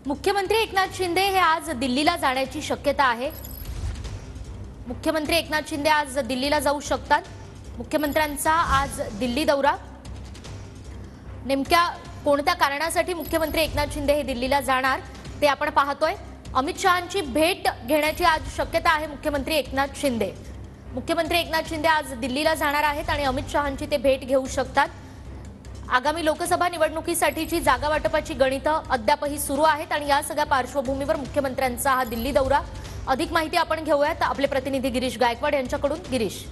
मुख्यमंत्री एकनाथ शिंदे हे आज दिल्लीला जाण्याची शक्यता आहे। मुख्यमंत्री एकनाथ शिंदे आज दिल्लीला जाऊ शकतात। मुख्यमंत्र्यांचा आज दिल्ली दौरा, नेमक्या कोणत्या कारणासाठी मुख्यमंत्री एकनाथ शिंदे हे दिल्लीला जाणार ते आपण पाहतोय। अमित शहांची भेट घेण्याची आज शक्यता आहे। मुख्यमंत्री एकनाथ शिंदे आज दिल्लीला जाणार आहेत आणि अमित शहांची ते भेट घेऊ शकतात। आगामी लोकसभा निवडणुकीसाठीची जागा वाटपाची गणितं अद्यापही सुरू आहेत आणि या सगळ्या पार्श्वभूमीवर मुख्यमंत्र्यांचा हा दिल्ली दौरा। अधिक माहिती आपण घेऊयात आपले प्रतिनिधी गिरीश गायकवाड यांच्याकडून। गिरीश,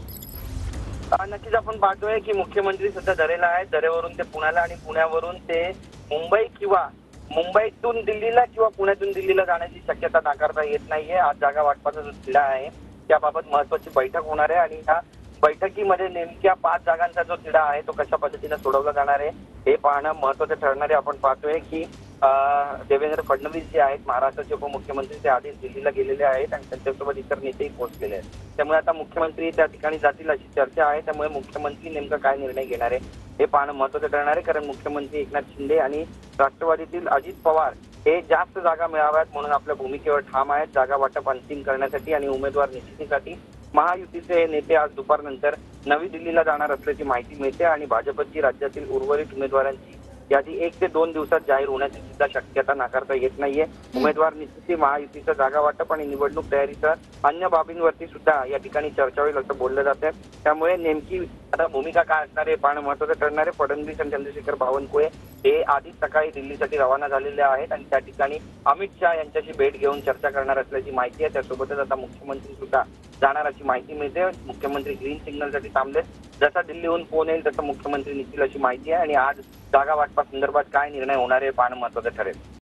नक्कीच आपण पाहतोय की मुख्यमंत्री सध्या दरेला आहेत। दरेवरून ते पुण्याला आणि पुण्यावरून ते मुंबई किंवा मुंबईतून दिल्लीला किंवा पुण्यातून दिल्लीला जाण्याची शक्यता नाकारता येत नाहीये। आज जागा वाटपाचा जो तिढा आहे त्याबाबत महत्त्वाची बैठक होणार आहे आणि या बैठकीमध्ये नेमक्या 5 जागांचा जो तिढा आहे तो कशा पद्धतीने सोडवला जाणार आहे हे पाहणं महत्त्वाचं ठरणार आहे। आपण पाहतोय की देवेंद्र फडणवीस जे आहेत महाराष्ट्राचे उपमुख्यमंत्री ते आधीच दिल्लीला गेलेले आहेत आणि त्यांच्यासोबत इतर नेतेही पोहोचलेले आहेत। त्यामुळे आता मुख्यमंत्री त्या ठिकाणी जातील अशी चर्चा आहे। त्यामुळे मुख्यमंत्री नेमका काय निर्णय घेणार आहे हे पाहणं महत्त्वाचं ठरणार आहे, कारण मुख्यमंत्री एकनाथ शिंदे आणि राष्ट्रवादीतील अजित पवार हे जास्त जागा मिळाव्यात म्हणून आपल्या भूमिकेवर ठाम आहेत। जागा वाटप अंतिम करण्यासाठी आणि उमेदवार निश्चितीसाठी महायुतीचे नेते आज दुपारनंतर नवी दिल्लीला जाणार असल्याची माहिती मिळते आणि भाजपची राज्यातील उर्वरित उमेदवारांची यादी 1 ते 2 दिवसात जाहीर होण्याची सुद्धा शक्यता नाकारता येत नाहीये। उमेदवार निश्चिती, महायुतीचं जागा वाटप आणि निवडणूक तयारीसह अन्य बाबींवरती सुद्धा या ठिकाणी चर्चा होईल असं बोललं जातं। त्यामुळे नेमकी आता भूमिका काय असणार आहे पाहणं महत्त्वाचं ठरणार आहे। फडणवीस आणि चंद्रशेखर बावनकुळे हे आधीच सकाळी दिल्लीसाठी रवाना झालेले आहेत आणि त्या ठिकाणी अमित शहा यांच्याशी भेट घेऊन चर्चा करणार असल्याची माहिती आहे। त्यासोबतच आता मुख्यमंत्री सुद्धा जाणार अशी माहिती मिळते। मुख्यमंत्री ग्रीन सिग्नलसाठी थांबले, जसा दिल्लीहून फोन येईल तसं मुख्यमंत्री निघतील अशी माहिती आहे आणि आज जागा वाटपा संदर्भात काय निर्णय होणार आहे पाहणं महत्त्वाचं ठरेल।